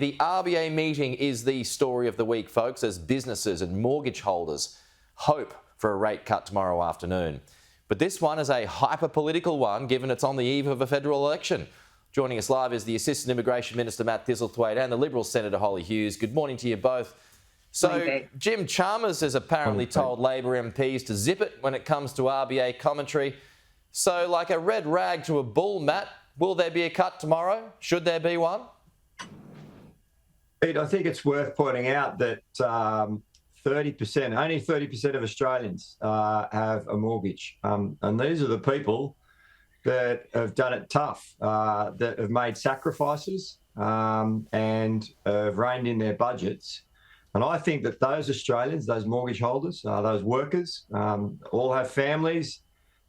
The RBA meeting is the story of the week, folks, as businesses and mortgage holders hope for a rate cut tomorrow afternoon. But this one is a hyper-political one, given it's on the eve of a federal election. Joining us live is the Assistant Immigration Minister, Matt Thistlethwaite, and the Liberal Senator, Holly Hughes. Good morning to you both. So, Jim Chalmers has apparently told Labor MPs to zip it when it comes to RBA commentary. So, like a red rag to a bull, Matt, will there be a cut tomorrow? Should there be one? Pete, I think it's worth pointing out that 30%, only 30% of Australians have a mortgage. And these are the people that have done it tough, that have made sacrifices and have reined in their budgets. And I think that those Australians, those mortgage holders, those workers, all have families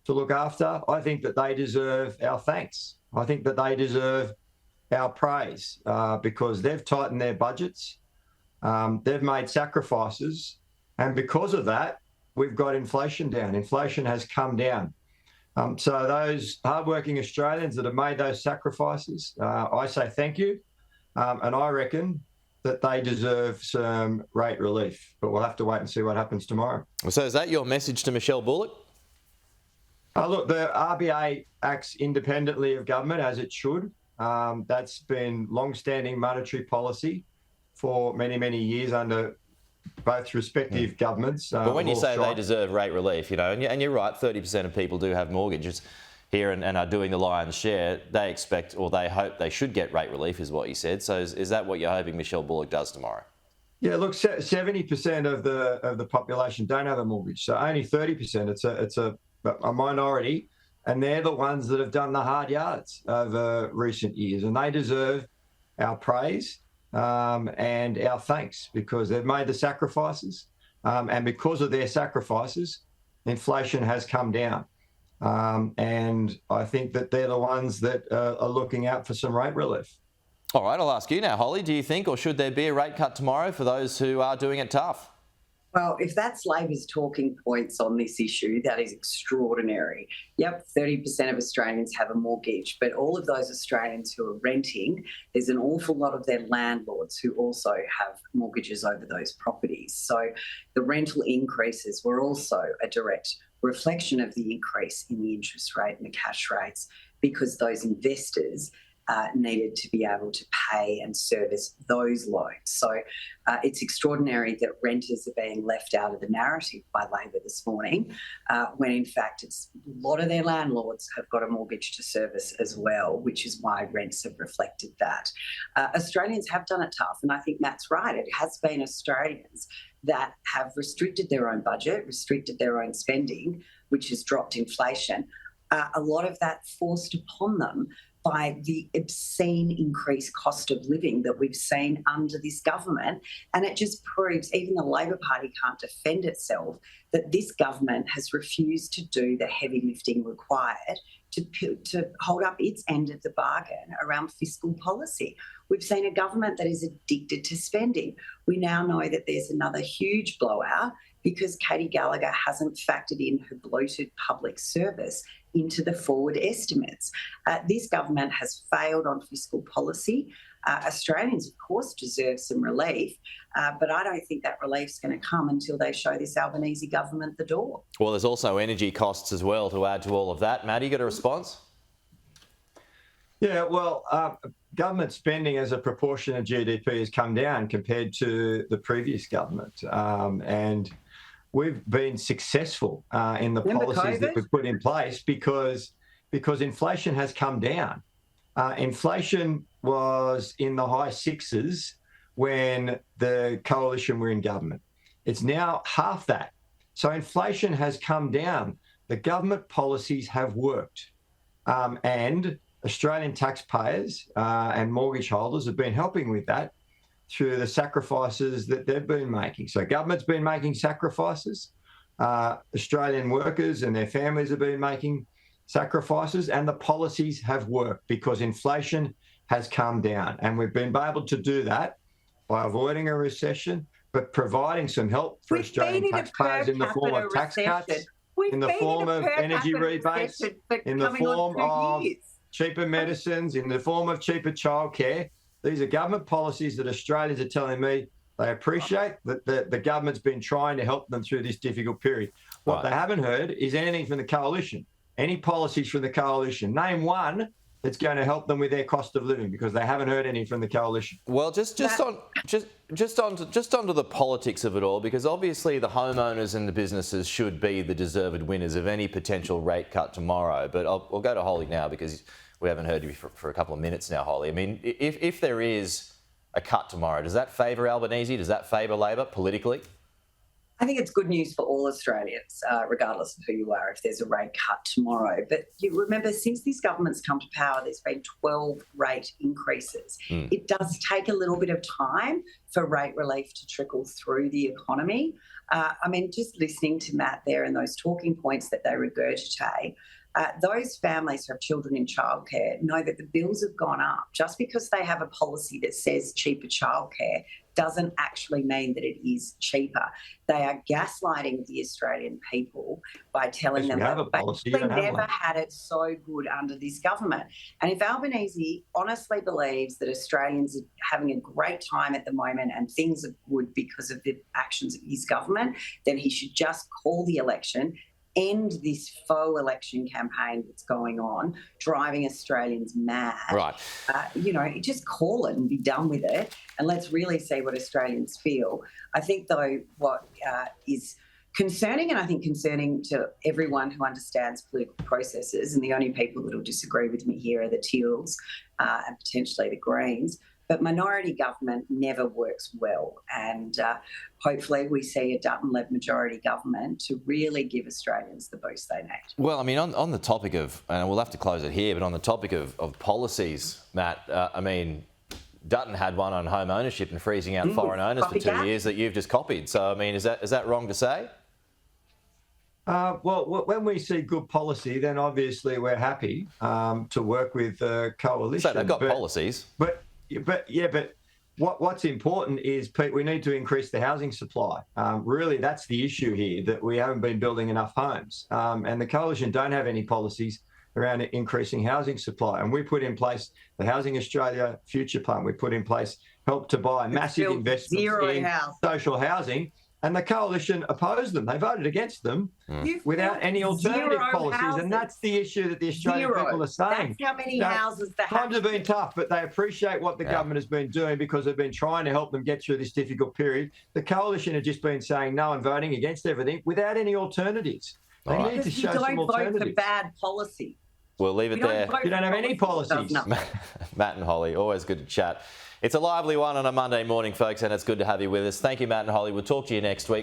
to look after. I think that they deserve our thanks. I think that they deserve our praise because they've tightened their budgets, they've made sacrifices, and because of that, we've got inflation down. Inflation has come down. So those hardworking Australians that have made those sacrifices, I say thank you, and I reckon that they deserve some rate relief, but we'll have to wait and see what happens tomorrow. So is that your message to Michelle Bullock? Look, the RBA acts independently of government, as it should. That's been long-standing monetary policy for many, many years under both respective governments. But when you say they deserve rate relief, and you're right, 30% of people do have mortgages here and are doing the lion's share, they expect or they hope they should get rate relief, is what you said. So is that what you're hoping Michelle Bullock does tomorrow? Yeah, look, 70% of the population don't have a mortgage, so only 30%. It's a minority. And they're the ones that have done the hard yards over recent years, and they deserve our praise and our thanks because they've made the sacrifices, and because of their sacrifices, inflation has come down. And I think that they're the ones that are looking out for some rate relief. All right, I'll ask you now, Holly. Do you think, or should there be a rate cut tomorrow for those who are doing it tough? Well, if that's Labor's talking points on this issue, that is extraordinary. Yep, 30% of Australians have a mortgage, but all of those Australians who are renting, there's an awful lot of their landlords who also have mortgages over those properties. So the rental increases were also a direct reflection of the increase in the interest rate and the cash rates because those investors needed to be able to pay and service those loans. So it's extraordinary that renters are being left out of the narrative by Labor this morning, when in fact a lot of their landlords have got a mortgage to service as well, which is why rents have reflected that. Australians have done it tough, and I think Matt's right. It has been Australians that have restricted their own budget, restricted their own spending, which has dropped inflation. A lot of that forced upon them by the obscene increased cost of living that we've seen under this government. And it just proves even the Labor Party can't defend itself that this government has refused to do the heavy lifting required to hold up its end of the bargain around fiscal policy. We've seen a government that is addicted to spending. We now know that there's another huge blowout because Katie Gallagher hasn't factored in her bloated public service into the forward estimates. This government has failed on fiscal policy. Australians, of course, deserve some relief, but I don't think that relief's going to come until they show this Albanese government the door. Well, there's also energy costs as well to add to all of that. Matt, you got a response? Yeah, well, government spending as a proportion of GDP has come down compared to the previous government. And we've been successful in the policies that we've put in place because inflation has come down. Inflation was in the high sixes when the coalition were in government. It's now half that. So inflation has come down. The government policies have worked. And Australian taxpayers and mortgage holders have been helping with that through the sacrifices that they've been making. So government's been making sacrifices. Australian workers and their families have been making sacrifices, and the policies have worked because inflation has come down. And we've been able to do that by avoiding a recession, but providing some help for Australian taxpayers in the form of tax cuts, in the form of energy rebates, in the form of cheaper medicines, in the form of cheaper childcare. These are government policies that Australians are telling me they appreciate, that the government's been trying to help them through this difficult period. What they haven't heard is anything from the coalition, any policies from the coalition. Name one that's going to help them with their cost of living, because they haven't heard any from the coalition. Well, just onto the politics of it all, because obviously the homeowners and the businesses should be the deserved winners of any potential rate cut tomorrow. But I'll go to Holly now, because we haven't heard you for a couple of minutes now, Holly. I mean, if there is a cut tomorrow, does that favour Albanese? Does that favour Labor politically? I think it's good news for all Australians, regardless of who you are, if there's a rate cut tomorrow. But you remember, since this government's come to power, there's been 12 rate increases. It does take a little bit of time for rate relief to trickle through the economy. I mean, just listening to Matt there and those talking points that they regurgitate, those families who have children in childcare know that the bills have gone up. Just because they have a policy that says cheaper childcare doesn't actually mean that it is cheaper. They are gaslighting the Australian people by telling them that they've never had it so good under this government. And if Albanese honestly believes that Australians are having a great time at the moment and things are good because of the actions of his government, then he should just call the election, end this faux election campaign that's going on, driving Australians mad. Right. Just call it and be done with it, and let's really see what Australians feel. I think, though, what is concerning, and I think concerning to everyone who understands political processes, and the only people that will disagree with me here are the Teals and potentially the Greens, but minority government never works well. And hopefully we see a Dutton-led majority government to really give Australians the boost they need. Well, I mean, on the topic of, and we'll have to close it here, but on the topic of policies, Matt, I mean, Dutton had one on home ownership and freezing out foreign owners for 2 years that you've just copied. So, I mean, is that wrong to say? Well, when we see good policy, then obviously we're happy to work with the coalition. So they've got policies. But what's important is, Pete, we need to increase the housing supply. Really, that's the issue here, that we haven't been building enough homes. And the coalition don't have any policies around increasing housing supply. And we put in place the Housing Australia Future Plan. We put in place Help to Buy, massive investments in social housing. And the coalition opposed them. They voted against them without any alternative policies. And that's the issue that the Australian people are saying. That's how many houses they have. Times have been tough, but they appreciate what the government has been doing, because they've been trying to help them get through this difficult period. The coalition have just been saying no and voting against everything without any alternatives. They need to show some alternatives. You don't vote for bad policy. We'll leave it there. You don't have any policies. Matt and Holly, always good to chat. It's a lively one on a Monday morning, folks, and it's good to have you with us. Thank you, Matt and Holly. We'll talk to you next week.